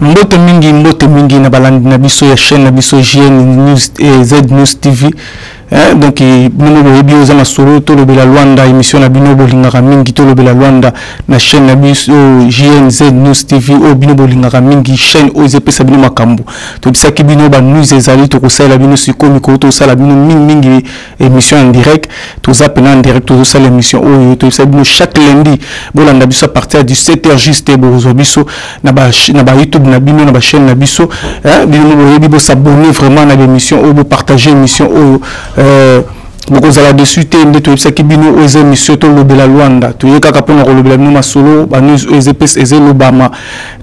Mbote mingi na balandi na biso ya chaîne na biso JN News et Z News TV. Donc bino boyebi oza na solo to lobela Luanda émission na bino bolingaka mingi to lobela Luanda na chaîne na biso JNZ News TV o bino bolingaka mingi chaîne o ezepesa bino makambo to bisaki bino ba news ezali to kosala bino sikomi ko to sala bino mingi émission en direct to zapena en direct to sala émission o to bisaki bino chaque lundi bolanda biso à partir de 17h juste bozo biso na ba YouTube na bino na ba chaîne na biso bino boyebi bo s'abonner vraiment na l'émission o bo partager émission o beaucoup à dessus t'es tout ça qui bino aux émissions to lobela Luanda tu y kaka pona lobela bino masolo ba news EZPS ezel Obama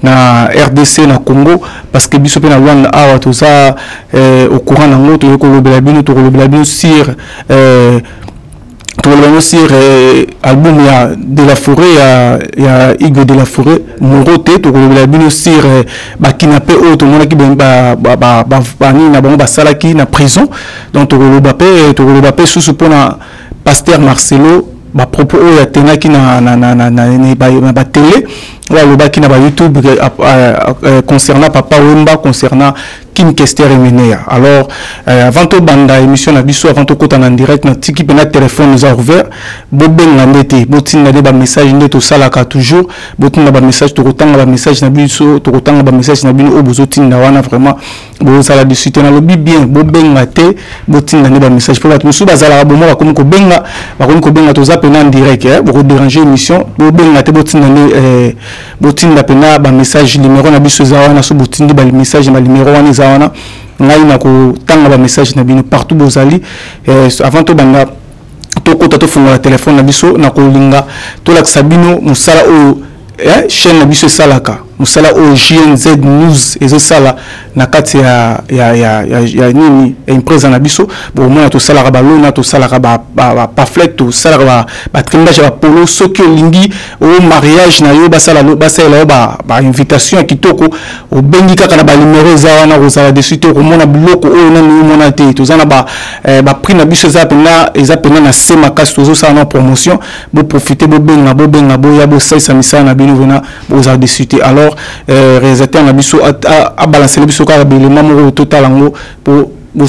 na RDC na Congo parce que biso pe na Luanda awa tout ça au courant na moto yo ko lobela bino to lobela bino sur album de la forêt ya Igor de la forêt Moroté to lobela bino sur bakinape o to mona ki ba ni na bango basalaki na prison donc to loba pe sous pona pasteur Marcelo ba propos o ya tenaki na ba télé wa lobaki na ba YouTube concernant Papa Wemba concernant Kim Kester et Menea. Alors, avant de banda émission na biso, avant de côté en direct, na tiki pena téléphone nous a ouvert. Boben na ndete, botin na ba message ndeto salaka toujours. Botin na ba message to kotanga ba message na biso, to kotanga ba message na bino o bozotin na wana vraiment. Bo sala de suite na lobi bien, boben na te, botin na ba message pour battu sou bazala ba mo ba komi ko benga to za pena en direct, bo déranger émission. Boben na te botin na pena ba message numéro na biso za wana so botin ba message na numéro wana wana ngai na ko tanga ba message na bino partout bozali avant to banda to kota to funga téléphone na biso na ko linga to la sabino musala o chaîne na biso salaka musala o JNZ News ezo sala na kati ya nini impresa na biso bo mona to sala ba lona to sala ba pamphlet to sala ba trindage ba polo soki lingi o mariage na yo basala ba invitation kitoko o bengi kaka na ba numéro za wana ko sala dessus to mona biloko o na ni mona te to zana ba prix na biso za pena na sema kasi to zo sala na promotion bo profiter bo benga bo ya bo saisa misana na bino vena bo za dessus. Alors réalisateur na biso a balancer le biso ka élément total ngo pour Do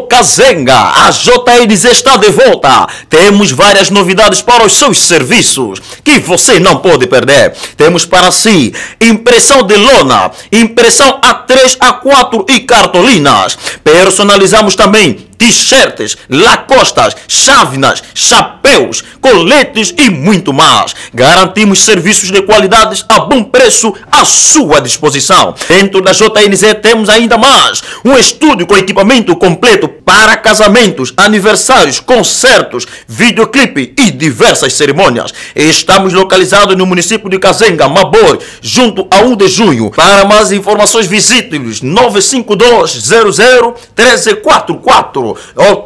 Kazenga, a JNZ está de volta. Temos várias novidades para os seus serviços que você não pode perder. Temos para si impressão de lona, impressão A3, A4 e cartolinas. Personalizamos também t-shirts, lacostas, chávenas, chapéus, coletes e muito mais. Garantimos serviços de qualidade a bom preço à sua disposição. Dentro da JNZ temos ainda mais um estúdio com equipamento completo para casamentos, aniversários, concertos, videoclipe e diversas cerimônias. Estamos localizados no município de Kazenga, Mabor, junto a 1 de junho. Para mais informações visite-nos 952001344 ou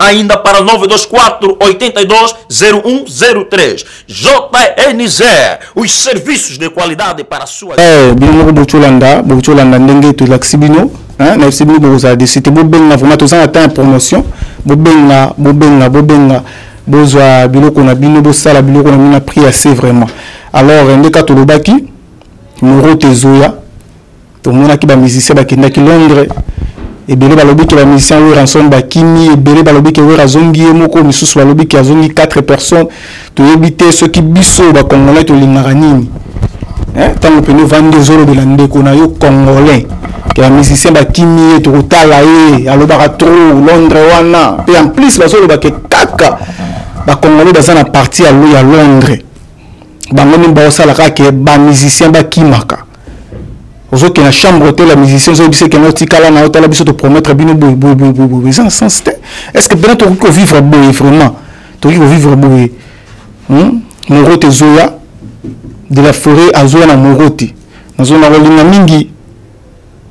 ainda para 924820103. JNZ, os serviços de qualidade para a sua bino bocholanda ndenge to laksibino na sibino boza de cité bobenga vraiment to za ata promotion bobenga bozwa biloko na bino bosala biloko na mina prix assez vraiment. Alors ndeka to lobaki Moroté Zoya to mona ki ba musicien ba kenda ki Londres et belé balobi ki ba musicien we ranson ba kimi et belé balobi ki we razongi moko misusu balobi ki azongi 4 personnes to yebite ceux qui biso ba congolais to lingaka nini tant que nous vendons des euros de la ndeko na yo congolais que la musicien ba kimi to kotala aloba trop Londres wana et en plus bazo ba ke kaka ba congolais baza na partie à Londres bango ni ba osala ka ke ba musicien ba kimaka ozo ke na chambre hôtel la musicien zo bise ke noti kala na hôtel biso to promettre bino bo sans sens. Est-ce que bien to ko vivre boy vraiment to ko vivre boy Moroté Zoya de la forêt à Zoya na Moroté na zona rolinga mingi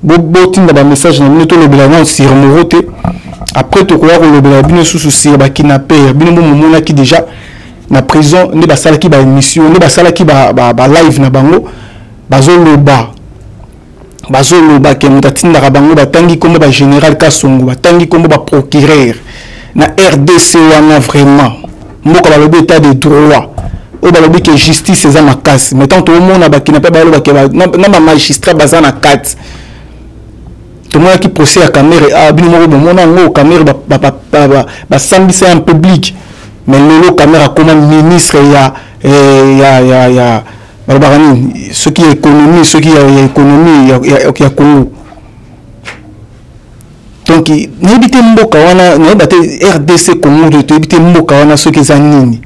botinda ba message na minuto le bilan sur Moroté après to ko le bilan bino sous sur ba kidnapper bino momona ki déjà na prison ne basala ki ba émission ne basala ki ba live na bango bazoloba ke mutatinda ka bango batangi kombo ba général Kasongo batangi kombo ba procureur na RDC wana vraiment mboka balobi état de droit au balobi que justice eza makasi mais tant tout monde ba kidnapper ba loba ke na magistrat baza na 4 tout le monde qui procès à caméra bino mo bon mona ngo caméra ba sambisa en public mais lolo caméra comme ministre ya barbarani ce qui est économie ce qui est économie ya Congo donc n'habite mboka wana n'habite RDC Congo de habite mboka wana ce qui est nini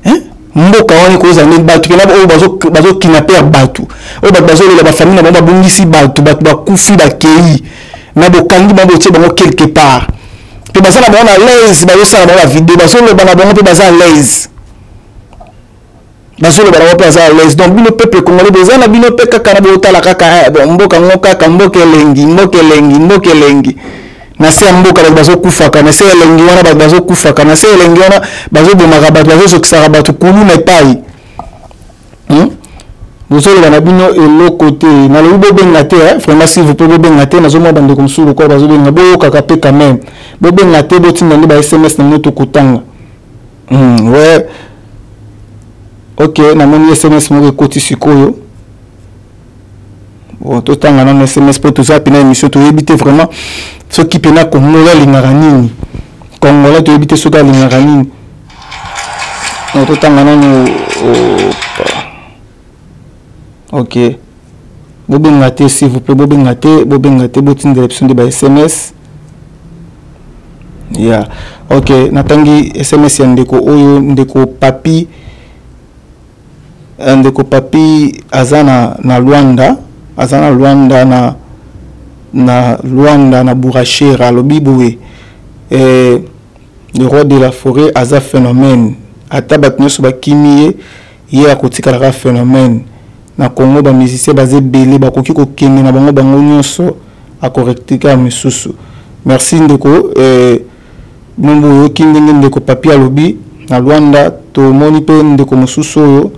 hein mboka wana ko za batu ke na bazo kidnapper batu o bazo la famille na ba bungisi batu ba kufi ba kei na bokangi ba botie bango quelque part pe baza na bona l'aise bazo sala ba vidéo bazo le bana bango pe baza l'aise bazo le bana baza l'aise donc bino peuple congolais baza na bino pe kaka na botala kaka mboka ngoka mboka elengi na se mboka bazo kufaka na se elengi wana bazo kufaka na se elengi wana bazo bomaka bato bazo sokisaka bato kulu na pai bozolo bana bino eloko te na le bobenga te vraiment si vous pouvez benga te nazo mo bande comme sulu ko bazo benga boyo kaka pe quand même bobenga te botinda ni ba SMS na moto kutanga ouais OK na moni SMS mo ko sikoyo bon totanga na SMS pour tout ça pina émission to éviter vraiment ce qui pena Congolais lingaranini Congolais to éviter ce gars lingaranini on totanga na OK bobengate s'il vous plaît bobengate botinda option de ba SMS yeah OK natangi SMS ya ndeko oyo ndeko papi azana na Luanda na Luanda na Bourachera lobiboue le roi de la forêt aza phénomène atabat nyoso bakimiye ye akotikala phénomène na Congo ba musicien bazé belé bakoki ko kende na bango nyonso akorektika misusu merci ndeko nombo yo kindenge ndeko papi alobi na Luanda to moni pe ndeko mususu oyo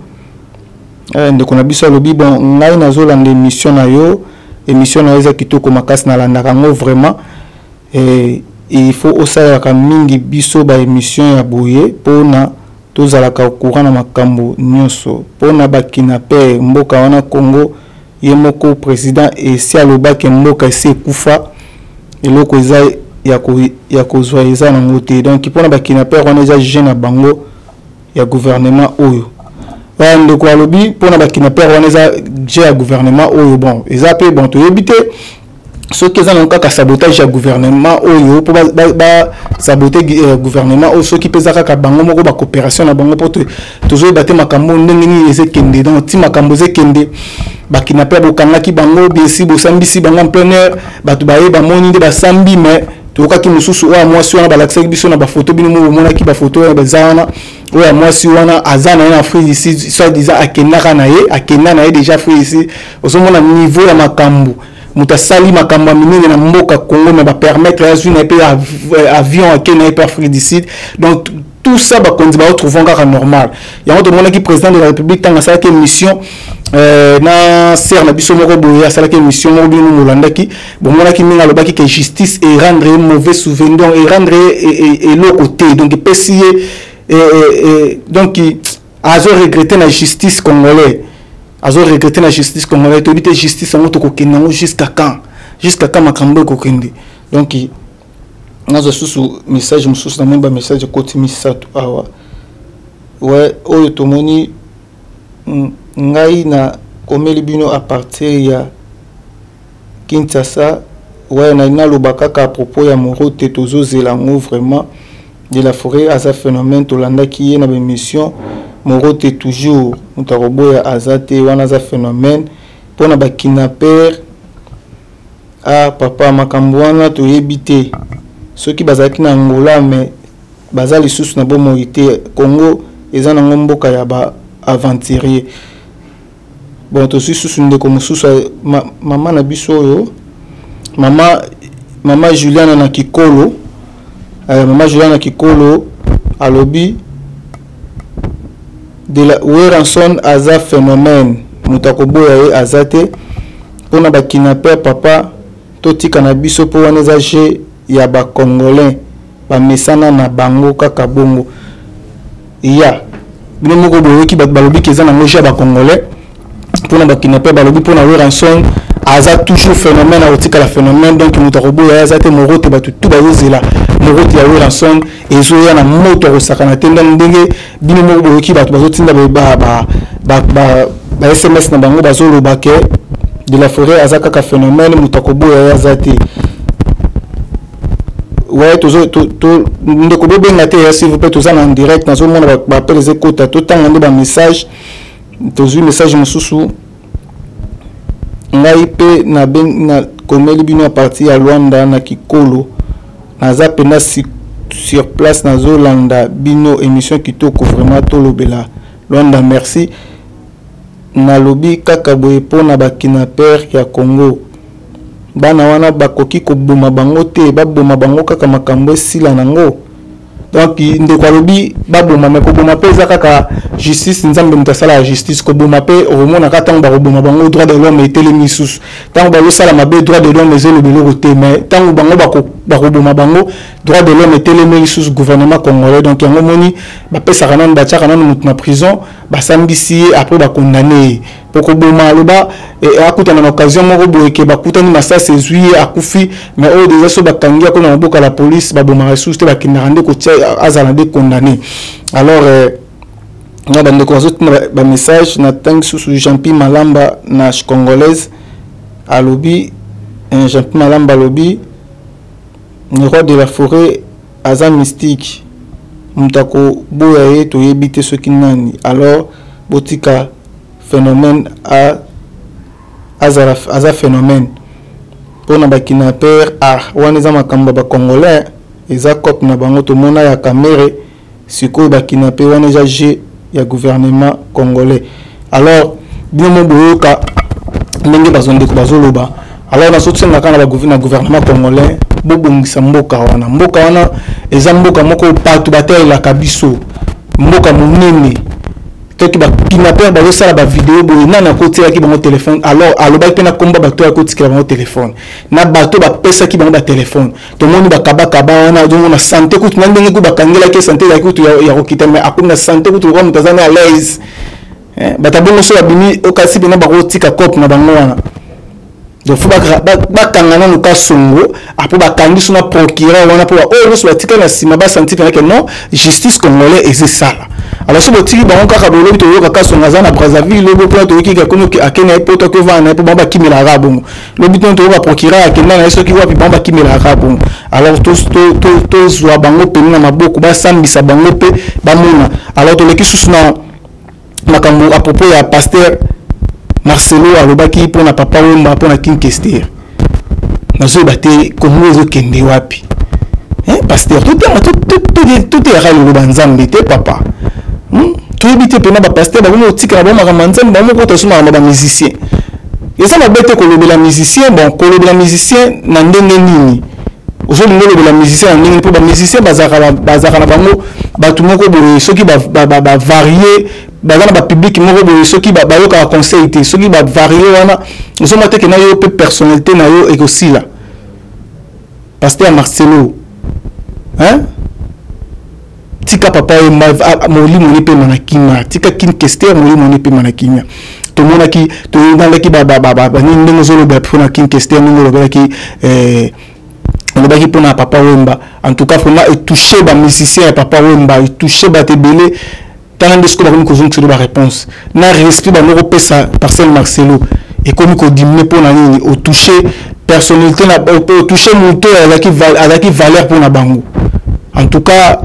ndeko na biso alobi bon ngai nazolanda émission na yo eza kitoko makasi na landa kango vraiment il faut osalaka mingi biso ba émission ya boye pona tozalaka au courant na makambo nyonso pona ba kidnapper mboka wana Congo ye moko président et si alobaki mboka ese kufa eloko eza ya kozwa eza na ngote donc pona ba kidnapper wana eza jeune na bango ya gouvernement oyo ndeko alobi pona ba kidnapper wana eza ya gouvernement oyo bon eza pe bon to éviter ce qui est en cas sabotage à gouvernement oyo pour saboter gouvernement ou ceux qui pèsent à bango moko ba coopération na bango pour toujours battre makambo ndenge ni ezekende donc ti makambo ezekende ba kidnapper bokanga ki bango bien si bosambisi bango en plein air batu baye ba moni de ba sambi mais tokaki mususu oya mwasi wana balakisa biso na ba photo bino mo mona ki ba photo ya bazana oya mwasi wana azana na Afrique ici soit disant akenda na ye déjà Afrique ici osomona niveau ya makambo mutasali makambo minene na mboka Congo mais ba permettre azuna pe avion akena pe Afrique du Sud donc tout ça ba kondi ba retrouver encore normal ya moto mona ki président de la République tanga ça que mission na ser na biso moko boya ça que mission mo bino molandaki bon mona ki minga lobaki que justice et rendre un mauvais souvenir et rendre et le côté donc pesier donc azo regretter la justice congolaise azo regretter la justice congolaise to bité justice en moto ko kenango jusqu'à quand makambo ko kende donc nazo susu message mususu na memba message ko timisa to awa ouais oyo tomoni ngai na komeli bino à partir ya Kinshasa ouais na lobaka ka à propos ya morote tozo zelango vraiment de la forêt à sa phénomène to landa qui est na émission morote toujours mutaroboya azate wana za phénomène pona ba kidnapper papa makambo wana to yebite ceux qui bazaki na Angola mais bazali sous na bomorité Congo ezana ngomboka ya ba aventurier bon to sous ndeko mususu mama na biso yo mama Juliana na Kikolo mama Juliana Kikolo alobi de la Weranson aza phénomène mutakoboya azate pona ba kidnapper papa totika na biso po wana za je ya ba congolais ba mesana na bango kaka bongo ya bino moko boye ki balobi ki ezana ngoja ba congolais pour na kidnapper balobi pour na ransom aza toujours phénomène à otika la phénomène donc mutarobo ya zate morote batu tout bazela morote ya ransom ezo ya na moto ko sakana tenda ndenge bino moko boye ki batu bazotinda ba SMS na bango bazolo bake de la forêt azaka ka phénomène mutakobo ya zate ouais to ndeko bobe ngate ya s'il vous plaît to en direct na zo mona ba appel les écoutes to tanga ba message to zu message mususu ngai pe na ben na komeli bino a partir ya Luanda na Kikolo na za pena sur place na zo landa bino émission kitoko vraiment to lobela Luanda merci na lobi kaka boye pona ba kidnapper ya Congo bana wana bakoki ko boma bango te ba boma bango kaka makambo esila nango donc ndeko alobi ba boma me ko boma peza kaka justice nzambe mutasala la justice ko boma pe omona ka tango ba ko boma bango droit de l'homme etele misusu tango ba yosala mabe droit de l'homme ezelo beloko te mais tango bango ba ko boma bango droit de l'homme etele misusu gouvernement congolais donc yango moni ba pesa kana ba tcha kana mutu na prison ba sambisi après ba condamné poko boma loba et akuta na occasion moko boye ke bakuta ni masasa ezui akufi mais o déjà so bakangia ko na boka la police ba boma ressources te ba kinarande ko tia azalande condamné alors na bande ko azot ba message na tang sous Jean-Pierre Malamba na congolaise à lobby Jean-Pierre Malamba lobby le roi de la forêt aza mystique mutako boya to yebite ce qui nani alors botika phénomène aza phénomène pour na ba kidnapper wana za makamba ba congolais eza cop na bango to mona ya caméra siko ba kidnapper wana ja G ya gouvernement congolais alors bien mo boyoka ndenge bazonde ko bazoloba alors na soutien na kana ba gouvernement congolais bobongisa mboka wana eza mboka moko patu batela kabiso mboka monene toki ba kidnapper ba yosala ba vidéo boye nana kotia ki bango téléphone alors aloba pena komba bato ya kotika bango téléphone na bato ba pesa ki bango ba téléphone to moni ba kabaka wana dongo na santé kutu na ndenge ko bakangela ke santé ya kutu ya rokita mais akuna santé kutu ko mutazana à l'aise batabongo so babini okasi bina ba kotika cop na bango wana donc faut ba kangana no kasongo apo ba kangi sona procureur wana po o so batika na sima ba santé que non justice congolais et ça alors si botiki bango kaka bolobi to yoka kasonga za na Brazzaville lobo po to yoki ka kono akena po to ko vana po bamba kimela rabongo lobi to ba procureur akena na soki wapi bamba kimela rabongo alors to zwa bango peni na maboko ba sambisa bango pe ba mona alors to leki susu na makambo à propos ya pasteur Marcelo alobaki pour na papa wemba pour na king kester na zo bate komo zo kende wapi pasteur tout est rare le banzambe te papa tu habite pena ba pasteur ba mo tika ba ma manzambe ba mo ko to suma ba musicien eza na bete ko lobela musicien bon ko lobela musicien na ndenge nini ozo lobela la musicien na ndenge po ba musicien bazaka na bango batu moko boye soki ba varier bazana ba public moko boye soki ba yoka conseil te soki ba varier wana ozo mate ke na yo pe personnalité na yo et aussi là pasteur Marcelo tika papa moli moni pe manakima tika kin kester moli moni pe manakima to monaki to nalaki ba ni ndenge zolo ba pona kin kester ni ngolo ba ki on a qui pour papa Wemba en tout cas faut toucher ba musicien papa Wemba toucher ba tebele tant de ce que ba ko zonk sur ba réponse na respect ba no pesa Marcel Marcelo et comme ko diminuer pour na nini au toucher personnalité na au toucher moto à la valeur pour na bango en tout cas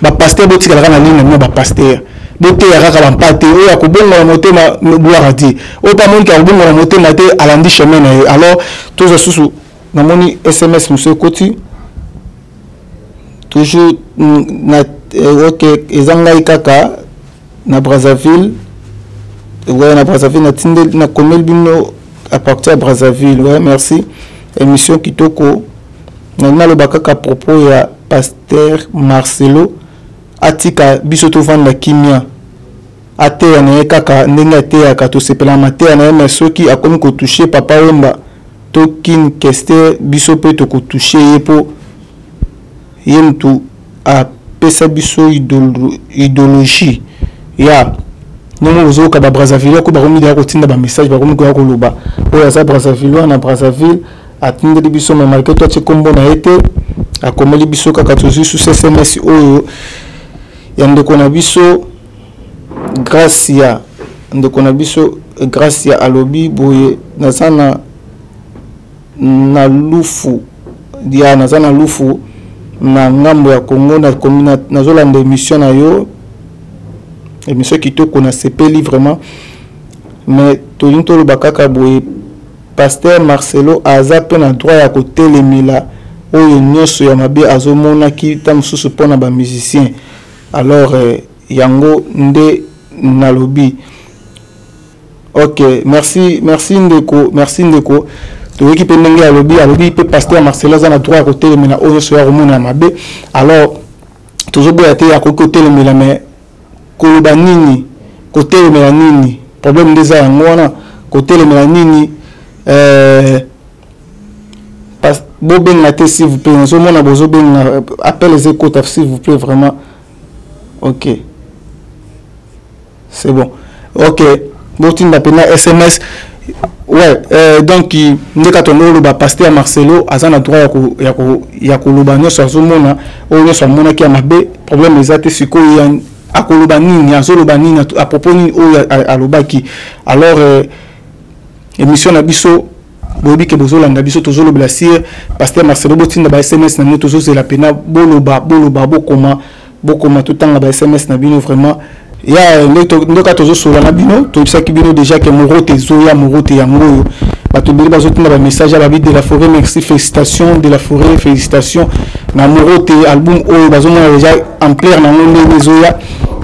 ba pasteur botika la ligne na ba pasteur bote ya kaka bampate o ya kobonga motema gloire dit o pa moni ka kobonga motema te alandi chemin na alors tous ce sous na moni SMS monsieur Koti toujours na OK ezanga kaka na Brazzaville ouais na Brazzaville na tinde na komel bino à partir de Brazzaville ouais merci émission kitoko na le bakaka propos ya pasteur Marcelo atika biso to vanda kimia ate na kaka ndenge ate ya kato sepela mate na mais soki akomi ko toucher papa Wemba to kin kester biso pe to ko toucher yepo yemtu a pesa biso idéologie ya non ozo ka ba Brazzaville ko ba ko mi da ko tinda ba message ba ko mi ko loba o ya za Brazzaville na Brazzaville atinde biso mais malgré toi tu kombo na été a komeli biso kaka tozu sous SMS oyo ya ndeko na biso grâce ya ndeko na biso grâce ya alobi boye nazana na lufu dia nazana lufu na ngambo ya Congo na komina nazolanda émission na yo émission kitoko na sepeli vraiment mais tolinto lo bakaka boye pasteur Marcelo aza pe na droit ya kotelemela oyo nyonso ya mabe azomona ki ta mususu pona ba musicien alors yango nde nalobi. Ok, merci ndeko to équipe ndenge alobi pe pasteur Marcelo aza na droit ya kotelemela oyo nyonso ya komona mabe alors tozoboya te ya kotelemela mais koloba nini kotelemela nini problème ndeza yango wana kotelemela nini bobenga te s'il vous plaît nazomona bozobenga appel les écoutes s'il vous plaît vraiment. Ok, c'est bon. Ok, botinda pena SMS. Ouais, donc ndeka tono ba pasteur Marcelo azana droit ya koloba nyonso azomona oyo nyonso amona ki amabe problème ezate siko ya akoloba nini azoloba nini à propos nini oyo alobaki alors émission na biso bobi ke bozolanda biso tozolobela sire pasteur Marcelo botinda ba SMS na nous tozozela pena boloba bokoma totanga ba SMS na bino vraiment ya ndoka tozosola na bino toyebisaki bino déjà que morote zoya morote yango batobeli bazotinda ba message à la vie de la forêt merci félicitations de la forêt félicitations na morote album oyo bazomona déjà en clair na ngone zoya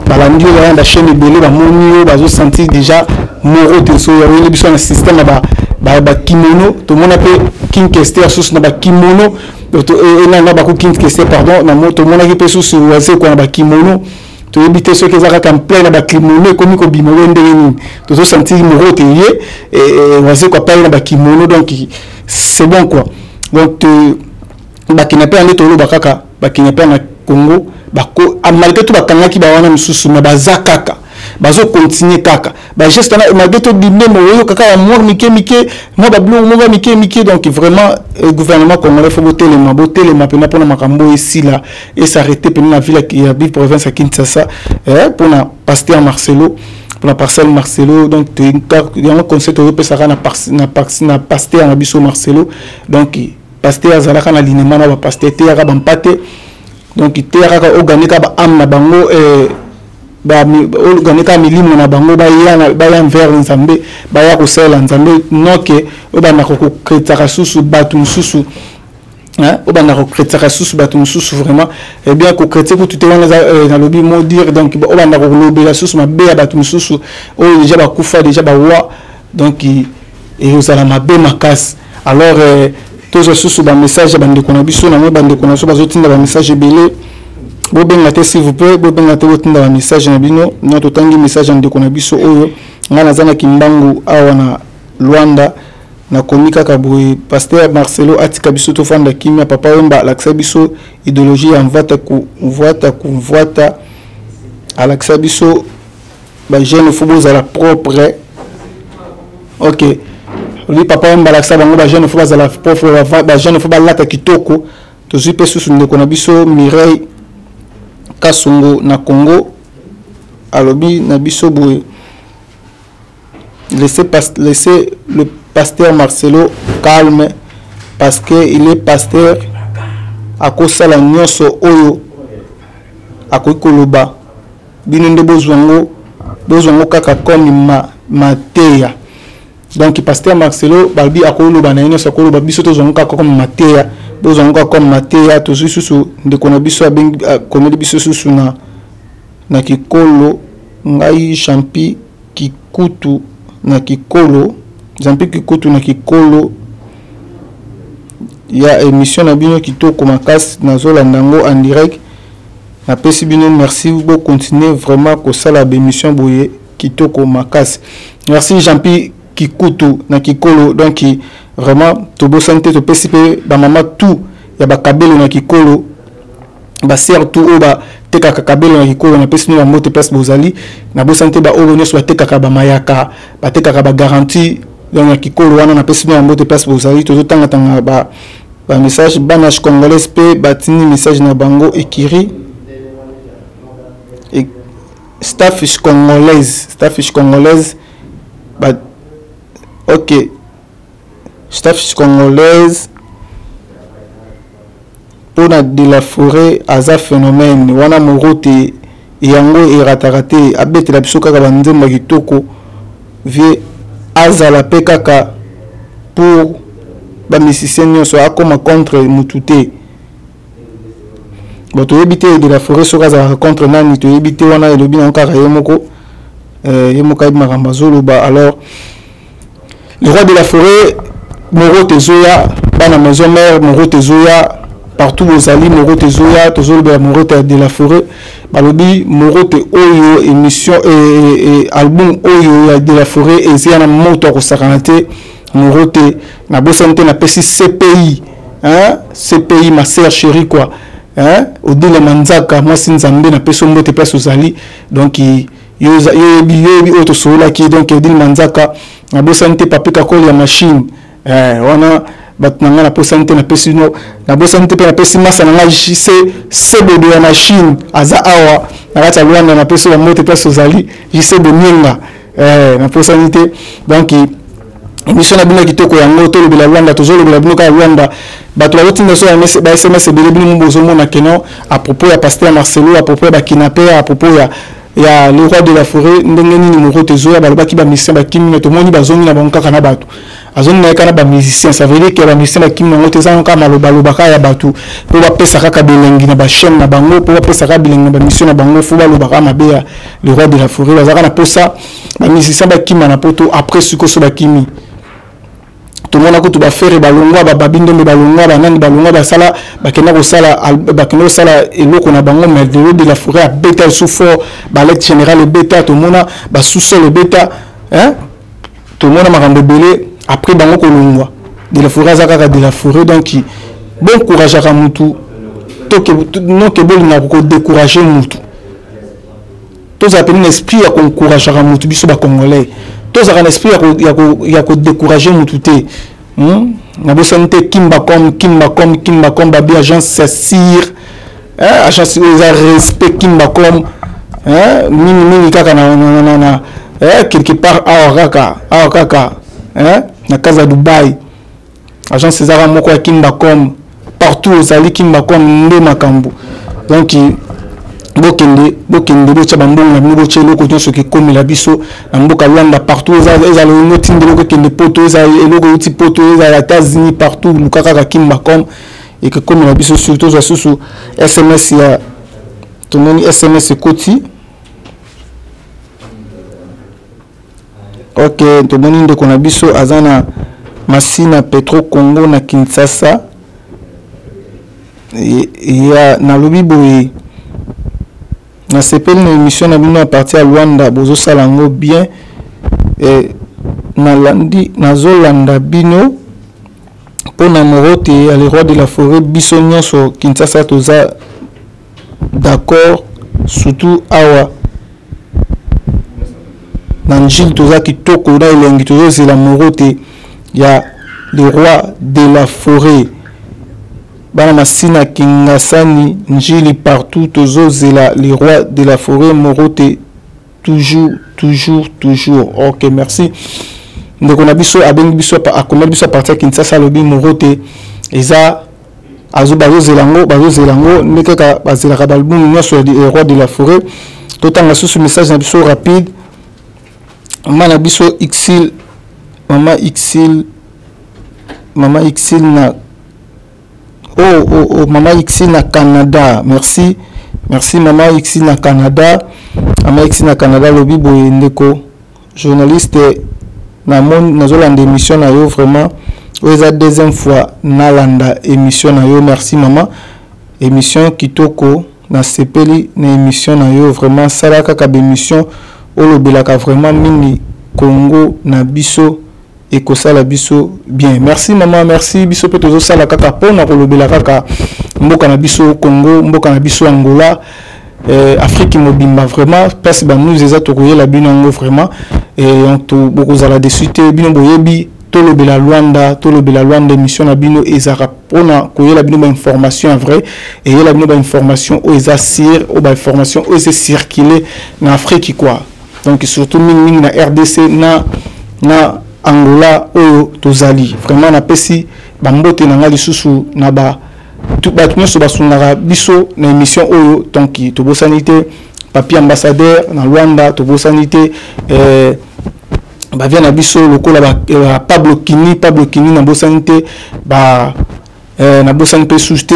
balandi oyo na chaîne ebele bamoni bazo sentir déjà morote zoya oyo biso na système ba kimono to mona pe king kester sous na ba kimono na ba king kester pardon na moto mona ki pe sous wase ko na ba kimono to éviter ceux qui ont en plein ba kimono comme ko bimo wende ni to so sentir morote yé et wase ko pa na ba kimono donc c'est bon quoi donc ba kinape ande to lo bakaka ba kinape na Congo ba ko malgré tout ba kangaki ba wana msusu na bazakaka bazo continuer kaka ba geste na malgré tout dimé mo kaka ya mort mike mo ba blou mo ba mike donc vraiment gouvernement congolais faut boter les maps pena pona makambo ici là et s'arrêter pena la ville qui a ville province à Kinshasa pour na pasteur Marcelo pour la parcelle Marcelo donc il y a un concept européen ça na pasteur na biso Marcelo donc pasteur azalaka na linement na ba pasteur te ya ba mpate donc te ya ka organiser ba amna bango ba organiser milimo na bango ba ya vers nzambe ba ya ko sala nzambe noke obana ko kretaka susu batu mususu obana ko kretaka susu batu mususu vraiment et bien ko kreté ko tout wana na lobi mo dire donc obana ko lobela susu mabe ya batu mususu o déjà ba kufa déjà ba wa donc et osala mabe makasi alors tous ce susu ba message bande ko na biso na mo bande ko na so bazotinda ba message belé bobenga te s'il vous plaît bobenga te botinda ba message na bino na totangi message ande ko na biso oyo ngana zana kimbangu awa na Luanda na komika kaboy pasteur Marcelo atika biso to fanda kimia papa wemba laksa biso idéologie en vata ku voita alaksa biso ba jeune football za la propre. OK, lui papa wemba laksa bango ba jeune football za la propre ba jeune football lata kitoko to zipe susu ndeko na biso Mireille Kasongo na Congo alobi na biso boye laissez le pasteur Marcelo calme parce que il est pasteur akosala nyonso oyo akokoloba bino nde bozwango kaka comme mateya donc pasteur Marcelo balbi akoloba na nyonso akoloba biso tozwango kaka comme mateya bozwango kaka comme mateya to susu ndeko na biso abengi komeli biso susu na kikolo ngai champi kikutu na kikolo jampi kikutu na kikolo ya émission na bino kitoko makasi na zolanda ngo en direct na pesi bino merci vous continuer vraiment ko sala ba émission boye kitoko makasi merci jampi kikutu na kikolo donc vraiment to bo santé to pesi pe ba mama tout ya ba kabelo na kikolo ba surtout o ba teka kakabelo na kikolo na pesi no moto place bozali na bo santé ba olo nyos ba teka ka ba mayaka ba teka ka ba garantie donc na kikolo wana na pesi no moto place bozali tozo tanga tanga ba message banache congolaise pe batini message na bango ekiri et starfish congolaise ba ok starfish congolaise pour de la forêt aza phénomène wana morote yango eratarate abete la biso kaka banzemba kitoko vie azala pe kaka pour ba musicien nyonso akoma contre mutute bon to ebité de la forêt soka za contre nani to ebité wana elobi na kaka yemoko makamba zoloba. Alors le roi de la forêt morote zoya bana maison mère morote zoya partout aux alliés morote zoya tozoloba morote de la forêt balobi morote oyo émission et album oyo de la forêt et c'est un moto ko sakanate morote na bosante na pesi CPI hein CPI ma sœur chérie quoi hein odile manzaka moi sinzambe na peso mbote place aux alliés donc yo auto sola qui donc odile manzaka na bosante papika ko ya machine wana batnanga na posante na pesi no na bosante pe na pesi masa na JC sebo de la machine aza awa na kata Luanda na peso ya moto place aux alliés JC de Minga na posante donc émission na bino kitoko yango to lobela Luanda to lobela bino ka Luanda bato la routine so ba SMS bele bino mbozo mona keno à propos ya pasteur Marcelo à propos ba kidnapper à propos ya le roi de la forêt ndenge nini morote zoya balobaki ba mission ba kimi to moni bazongi na banka kana bato azongi na kana ba musicien ça veut dire que ba mission ba kimi ngote za ka maloba lobaka ya bato po ba pesa kaka belengi na ba chaîne na bango po ba pesa ka belengi na ba mission na bango fo ba lobaka mabe ya le roi de la forêt bazaka na posa ba musicien ba kimi na poto après suko so ba kimi tout le monde a tout ba faire balongwa ba babindo me balongwa ba nani balongwa ba sala ba kena ko sala eloko na bango mais de la forêt a bêta sous fort ba lettre générale bêta tout le monde ba sous-sol bêta hein tout le monde a makambo belé après bango ko longwa de la forêt zakaka de la forêt donc bon courage à mutu to que non que bon na ko décourager mutu tous appelés un esprit à encourager à mutu biso ba congolais tous un esprit ya ko décourager mututé na bosante kimbakom babi agence Sir agence za respect kimbakom mini kaka na quelque part awa kaka na casa Dubai agence César moko ya kimbakom partout aux alliés kimbakom nde makambo donc bokende bocha bambonga mbo chelo ko tonso ke komela biso na mboka Luanda partout eza le notinde ko kende poto eza eloko uti poto eza États-Unis partout lukaka ka kimbakom et que komela biso surtout za susu SMS ya tononi SMS koti OK tononi ndeko na biso azana Masina Petro Congo na Kinshasa ya na lobi boye na sepeli na émission na bino à partir à Luanda bozo salango bien et na landi na zolanda bino pour na morote à le roi de la forêt biso nyonso Kinshasa toza d'accord surtout awa na njil toza kitoko na elengi tozo zela morote ya le roi de la forêt bana masina kingasani njili partout tozo zela le roi de la forêt morote toujours OK merci ndeko na biso abengi biso a komela biso a partir Kinshasa lobi morote eza azo bazo zelango nekaka bazelaka balbum nyonso le roi de la forêt totanga sous message na biso rapide mama biso Xil mama Xil na oh Mama Xil na Canada merci Mama Xil na Canada lobi boye ndeko journaliste na monde nazolanda émission na yo vraiment oza deuxième fois nalanda émission na yo merci mama émission kitoko na sepeli na émission na yo vraiment salaka ka émission olobelaka vraiment mingi Congo na biso et que ça la biso bien. Merci maman, merci biso pe tozo sala kaka pona kolobela kaka mboka na biso Congo, mboka na biso Angola, Afrique mobimba vraiment parce que nous les atokoye la bino vraiment et on to beaucoup za la dessuite bino boyebi tolobela Luanda émission na bino ezara pona koye la bino ba information vrai et la bino ba information o eza sir o ba information o eza circuler na Afrique quoi. Donc surtout ming na RDC na Angola oyo tozali vraiment na pesi bambote na ngali susu na ba tout ba tunyo so basungaka biso na émission oyo donc to bosanité papier ambassadeur na Luanda to bosanité ba vient na biso lokola ba Pablo Kini na bosanité ba na bosanité susté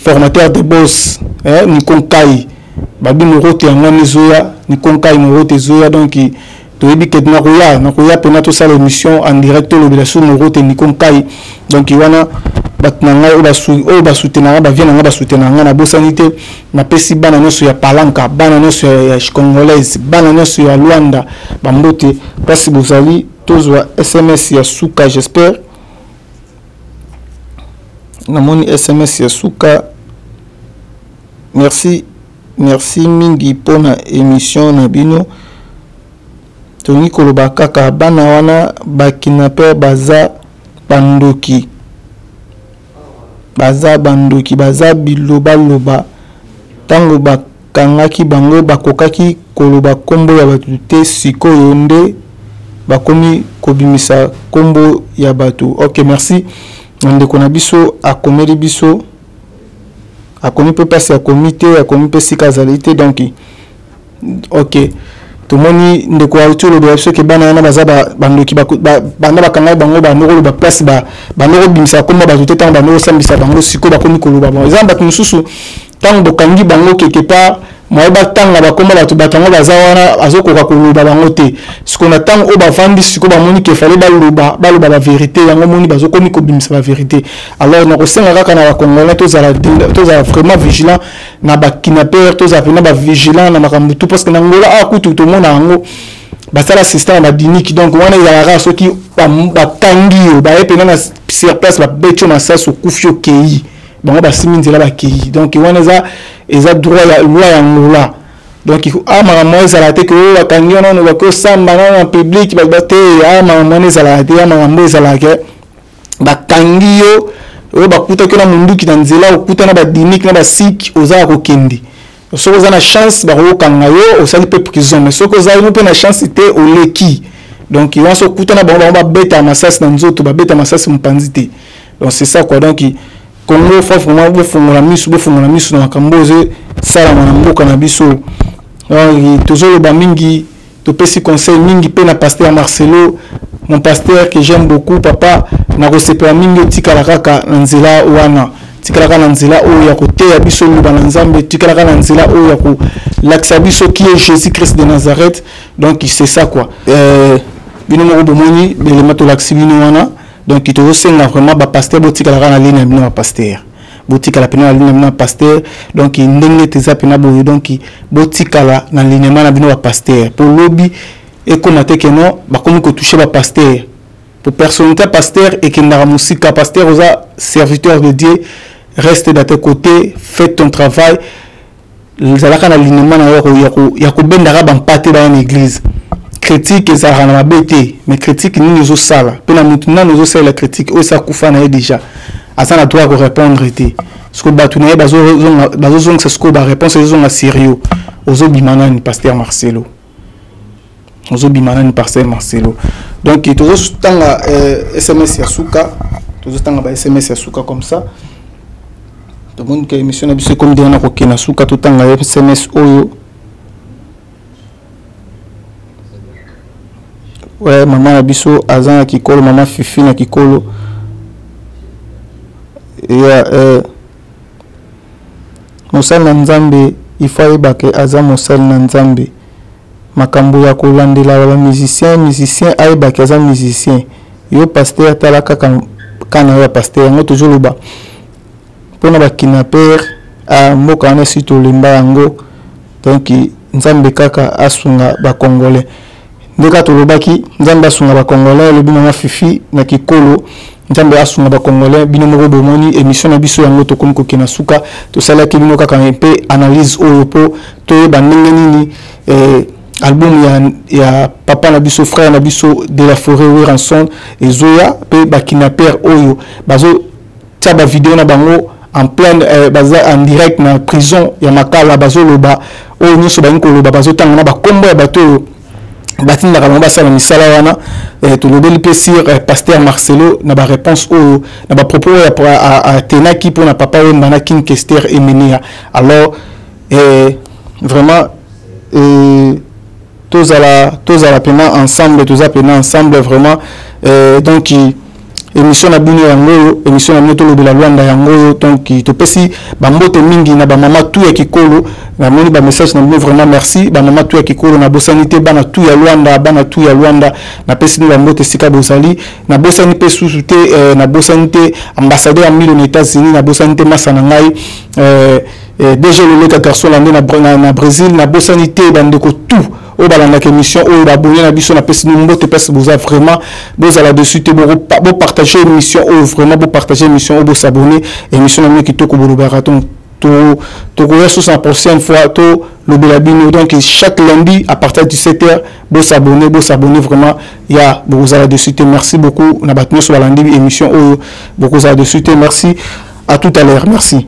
formateur de boss ni konkai ba bi morote ya ngane zoya ni konkai morote zoya donc toyebi ke na koya pena to sala émission en direct le bilaso morote ni konkai donc wana batnanga o ba soutenanga ba vient nga ba soutenanga na bosanité na pesi bana nyonso ya palanka bana nyonso ya congolaise bana nyonso ya Luanda bambote parce bozali tozwa SMS ya suka j'espère na moni SMS ya suka merci mingi pona émission na bino toni koloba kaka bana wana bakinape baza bandoki baza biloba tango bakangaki bango bakokaki koloba kombo ya batu te sikoyo nde bakomi kobimisa kombo ya batu. Ok, merci ndeko na biso akomeli biso akomi pe pasi akomi te akomi pe sikazalité donc ok tomoni ndeko auto lo biso ke bana na baza bandoki bana bakanga bango banoko ba place banoko bimisa kombo batu te tango banoko sambisa bango siko bakomi koloba bon ezamba tu mususu tango bokangi bango quelque part moi batanga bakoma batu batango baza wana azokoka koloba bango te siko na tango o bavandi siko bamoni ke fallait baloba la vérité yango moni bazokomi kobimisa la vérité. Alors na kosenga kaka na bakongolais tozala vraiment vigilant na bakinaper tozala pena ba vigilant na makambo tout parce que na ngola akutu to mona yango basala système ba diniki donc wana ya ra soki batangi yo ba epena na sur place ba becho na sa so kufio kei bango basimi nzela ba kei donc wana eza droit ya loi ya ngola donc makambo ezala te ke bakangi wana no bakosamba na public babate makambo ezala te makambo ezala ke bakangi yo oyo bakutaki na munduki na nzela okuta na badiniki na basiki ozala kokende soko oza na chance bakokanga yo osali pe prison mais soko ozali mo mpe na chance te oleki donc wana so okuta na bango babeta masasi na nzoto babeta masasi mopanzi te donc c'est ça quoi. Donc Congo faut vraiment bofungola misu na makambo oze sala na mboka na biso donc tozolo ba mingi topesi conseil mingi pe na pasteur Marcelo mon pasteur que j'aime beaucoup papa na kosepa mingi tikala kaka na nzela wana tikala kaka na nzela oyo ya koteya biso luba na nzambe tikala kaka na nzela oyo ya ko laksa biso qui est Jésus-Christ de Nazareth. Donc c'est ça quoi bino mo bomoni belema to laksi bino wana donc il te senga vraiment ba pasteur botikala kaka na ligne na pasteur botikala pena na ligne na pasteur donc ndenge teza pena boyo donc botikala na ligne na bino ba pasteur pour lobby et comment te que non ba comme ko toucher ba pasteur pour personnalité pasteur et que na musika pasteur aux serviteur de Dieu reste de tes côtés fais ton travail les alaka na ligne na ya ko bendara ba mpate ba en église critique ezara na mabete mais critique ni nous sala pe na mutu na nous sala critique o sa kufa na déjà asa na droit ko répondre te ce que batu na bazo zong c'est ce que ba réponse ils ont à sérieux ozo bimana ni pasteur Marcelo donc tozo tanga SMS ya suka tozo tanga ba SMS ya suka comme ça tout le monde qui émission na biso comme dina ko kena suka to tanga SMS oyo. Ouais, maman Abisso, Azan Kikolo, maman Fifi na Kikolo. Et Mosal Nanzambe, il faut que Azan Mosal Nanzambe. Makambo ya kolandela wala musicien aiba que Azan musicien. Yo pasteur talaka kana ya pasteur ngo toujours le bas. Pona ba kinaper a mboka na sito lemba yango. Donc Nzambe kaka asunga ba congolais. ndeka tolobaki nzambe asunga ba congolais le bino na fifi na kikolo nzambe asunga ba congolais bino moko bomoni émission na biso yango to komi kokena suka to sala ki bino kaka mpe analyse oyo po to ba ndenge nini album ya papa na biso frère na biso de la forêt Weranson ezoya pe ba kidnapper oyo bazo tia ba vidéo na bango en plein en direct na prison ya Makala bazo loba oyo nyonso ba ngiko loba bazo tanga na ba kombo ya bato batinda ka bango basala misala wana to lobeli pe sur pasteur Marcelo na ba réponse oyo na ba propos ya tenaki pour na papa oyo na King Kester Emenia. Alors vraiment tous à la peine ensemble vraiment donc émission na bino yango émission na moto lo de la Luanda yango donc to pesi ba mbote mingi na ba mama tout ya kikolo na moni ba message na bino vraiment merci ba mama tout ya kikolo na bosanité bana tout ya Luanda na pesi ni ba mbote sika bozali na bosani pe sous-souté na bosanité ambassadeur en aux États-Unis na bosanité masana ngai déjà le garçon là na Brésil na bosanité bandeko tout au balanda émission au abonné na biso na pesi ni mbote pesi boza vraiment boza la dessus te bo partager émission au vraiment bo partager émission au bo s'abonner émission na mie kitoko bo baraton to 60% fois to le belabino donc chaque lundi à partir de 17h bo s'abonner vraiment ya boza la dessus te merci beaucoup na batno sur balandi émission au boza la dessus te merci à tout à l'heure merci.